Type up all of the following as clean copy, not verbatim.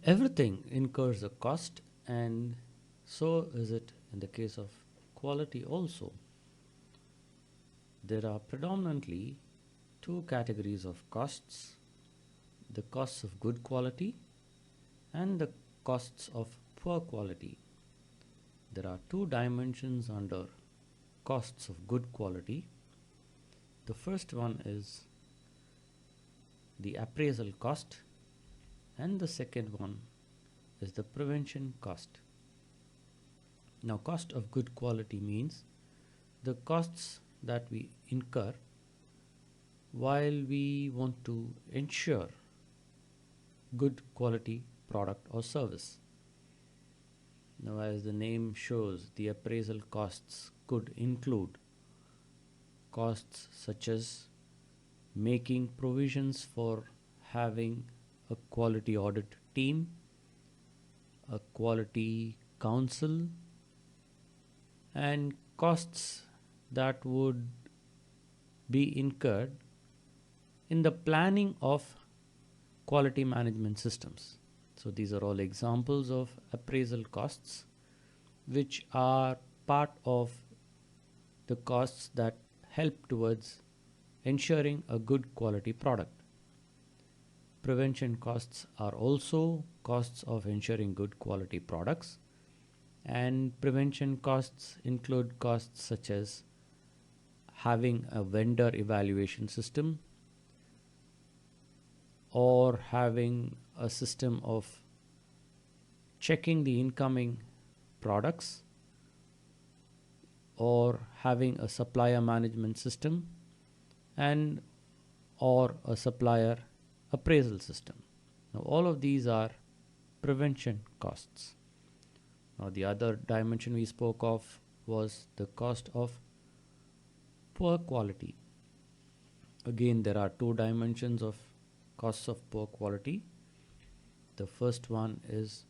Everything incurs a cost, and so is it in the case of quality also. There are predominantly two categories of costs: the costs of good quality and the costs of poor quality. There are two dimensions under costs of good quality. The first one is the appraisal cost, and the second one is the prevention cost. Now, cost of good quality means the costs that we incur while we want to ensure good quality product or service. Now, as the name shows, the appraisal costs could include costs such as making provisions for having a quality audit team, a quality council, and costs that would be incurred in the planning of quality management systems. So, these are all examples of appraisal costs, which are part of the costs that help towards ensuring a good quality product. Prevention costs are also costs of ensuring good quality products, and prevention costs include costs such as having a vendor evaluation system or having a system of checking the incoming products or having a supplier management system and or a supplier appraisal system. Now, all of these are prevention costs. Now, the other dimension we spoke of was the cost of poor quality. Again, there are two dimensions of costs of poor quality. The first one is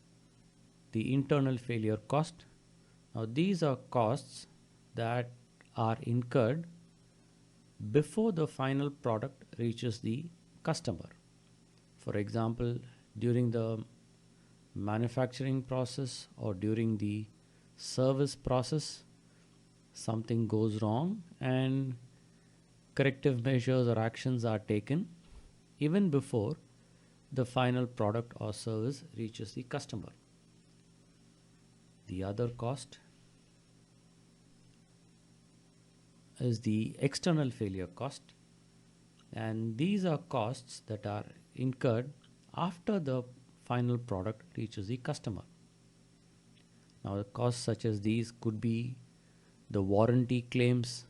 the internal failure cost. Now, these are costs that are incurred before the final product reaches the customer. For example, during the manufacturing process or during the service process, something goes wrong and corrective measures or actions are taken even before the final product or service reaches the customer. The other cost is the external failure cost, and these are costs that are incurred after the final product reaches the customer. Now, the costs such as these could be the warranty claims,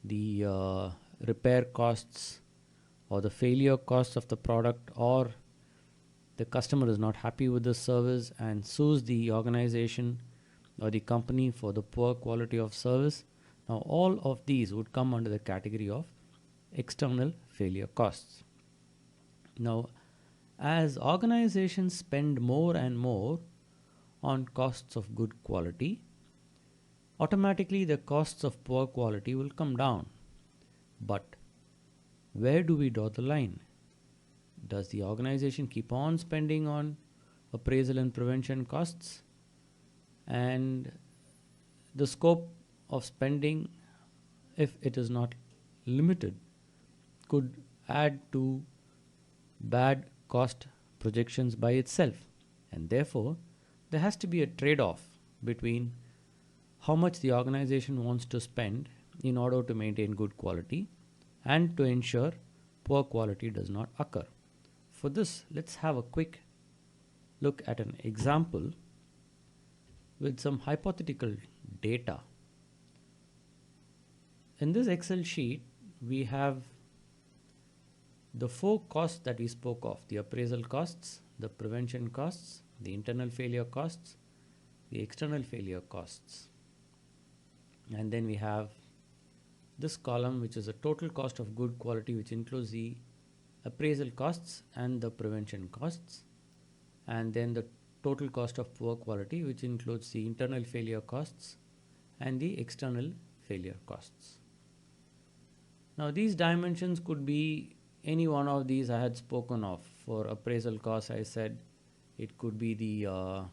the repair costs, or the failure costs of the product, or the customer is not happy with the service and sues the organization or the company for the poor quality of service. Now, all of these would come under the category of external failure costs. Now, as organizations spend more and more on costs of good quality, automatically the costs of poor quality will come down. But where do we draw the line? Does the organization keep on spending on appraisal and prevention costs? And the scope of spending, if it is not limited, could add to bad cost projections by itself. And therefore, there has to be a trade-off between how much the organization wants to spend in order to maintain good quality and to ensure poor quality does not occur. For this, let's have a quick look at an example with some hypothetical data. In this Excel sheet, we have the four costs that we spoke of: the appraisal costs, the prevention costs, the internal failure costs, the external failure costs. And then we have this column, which is a total cost of good quality, which includes the appraisal costs and the prevention costs. And then the total cost of poor quality, which includes the internal failure costs and the external failure costs. Now, these dimensions could be any one of these I had spoken of. For appraisal costs, I said it could be the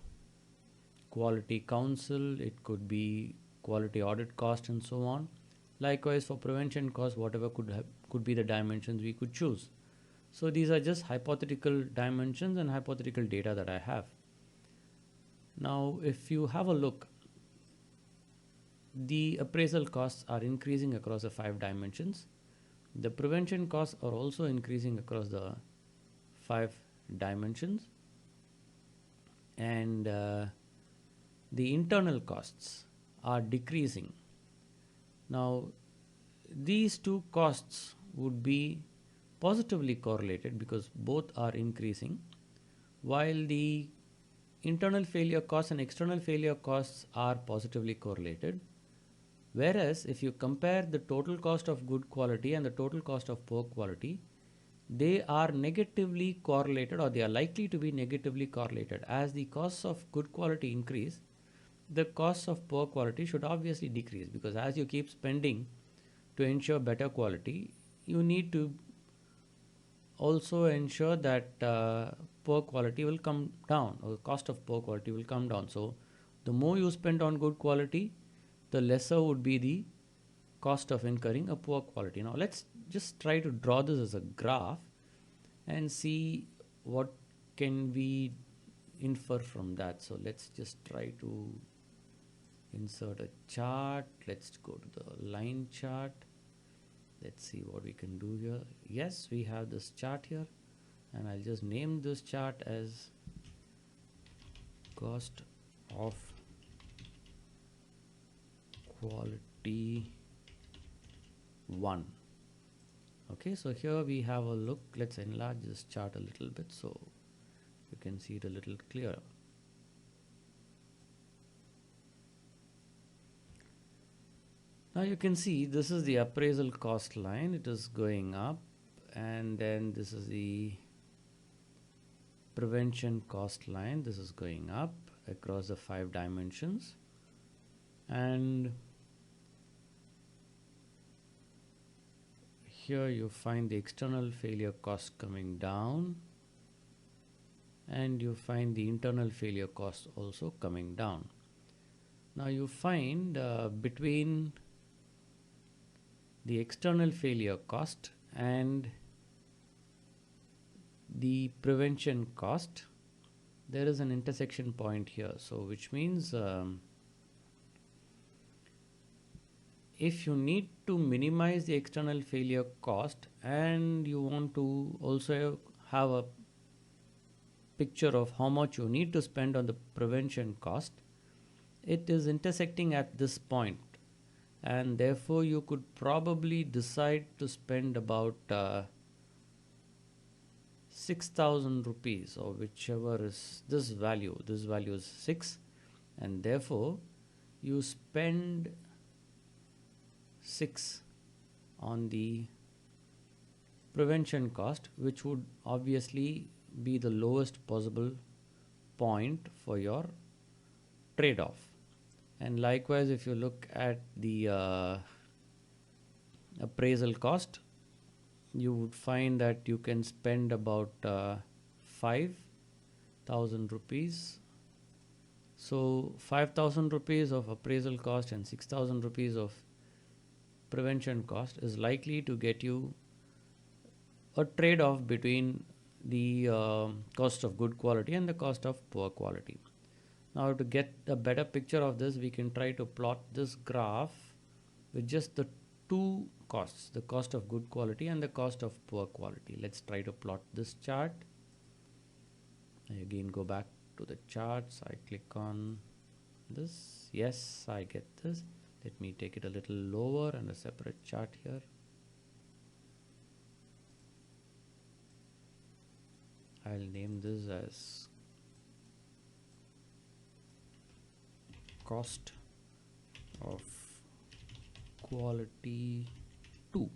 quality council, it could be quality audit cost, and so on. Likewise, for prevention cost, whatever could be the dimensions we could choose. So these are just hypothetical dimensions and hypothetical data that I have. Now, if you have a look, the appraisal costs are increasing across the 5 dimensions. The prevention costs are also increasing across the 5 dimensions. And the internal costs are decreasing. Now, these two costs would be positively correlated because both are increasing, while the internal failure costs and external failure costs are positively correlated. Whereas if you compare the total cost of good quality and the total cost of poor quality, they are negatively correlated, or they are likely to be negatively correlated. As the costs of good quality increase, the costs of poor quality should obviously decrease, because as you keep spending to ensure better quality, you need to also ensure that poor quality will come down, or the cost of poor quality will come down. So the more you spend on good quality, the lesser would be the cost of incurring a poor quality. Now let's just try to draw this as a graph and see what can we infer from that. So let's just try to insert a chart. Let's go to the line chart. Let's see what we can do here. Yes, we have this chart here, and I'll just name this chart as cost of quality 1. Okay, so here we have a look. Let's enlarge this chart a little bit so you can see it a little clearer. Now you can see this is the appraisal cost line. It is going up, and then this is the prevention cost line. This is going up across the 5 dimensions, and here you find the external failure cost coming down, and you find the internal failure cost also coming down. Now you find between the external failure cost and the prevention cost, there is an intersection point here. So which means if you need to minimize the external failure cost and you want to also have a picture of how much you need to spend on the prevention cost, it is intersecting at this point, and therefore you could probably decide to spend about 6,000 rupees, or whichever is this value. This value is 6, and therefore you spend 6 on the prevention cost, which would obviously be the lowest possible point for your trade-off. And likewise, if you look at the appraisal cost, you would find that you can spend about 5,000 rupees. So 5,000 rupees of appraisal cost and 6,000 rupees of prevention cost is likely to get you a trade-off between the cost of good quality and the cost of poor quality. Now to get a better picture of this, we can try to plot this graph with just the two costs, the cost of good quality and the cost of poor quality. Let's try to plot this chart. I again go back to the charts. I click on this. Yes, I get this. Let me take it a little lower and a separate chart here. I'll name this as cost of quality 2.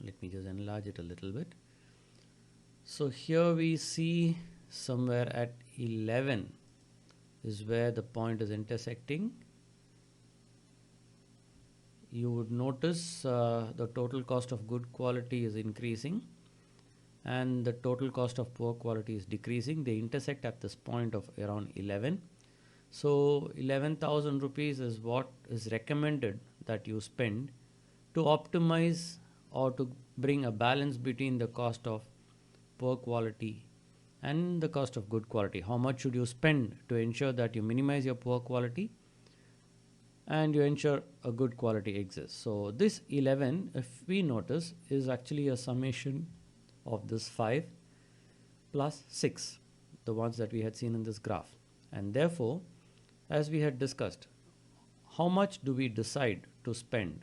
Let me just enlarge it a little bit. So here we see somewhere at 11 is where the point is intersecting. you would notice the total cost of good quality is increasing and the total cost of poor quality is decreasing. They intersect at this point of around 11. So 11,000 rupees is what is recommended that you spend to optimize or to bring a balance between the cost of poor quality and the cost of good quality. How much should you spend to ensure that you minimize your poor quality and you ensure a good quality exists? So this 11, if we notice, is actually a summation of this 5 plus 6, the ones that we had seen in this graph. And therefore, as we had discussed, how much do we decide to spend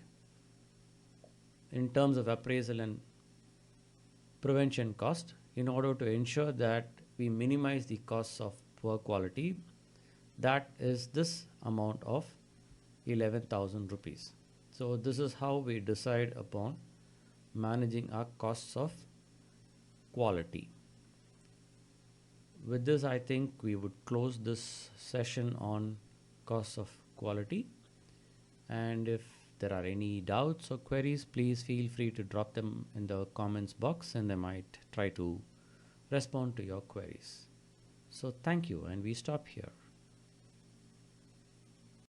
in terms of appraisal and prevention cost in order to ensure that we minimize the costs of poor quality? That is this amount of 11,000 rupees. So this is how we decide upon managing our costs of quality. With this, I think we would close this session on costs of quality. And if there are any doubts or queries, please feel free to drop them in the comments box and I might try to respond to your queries. So thank you, and we stop here.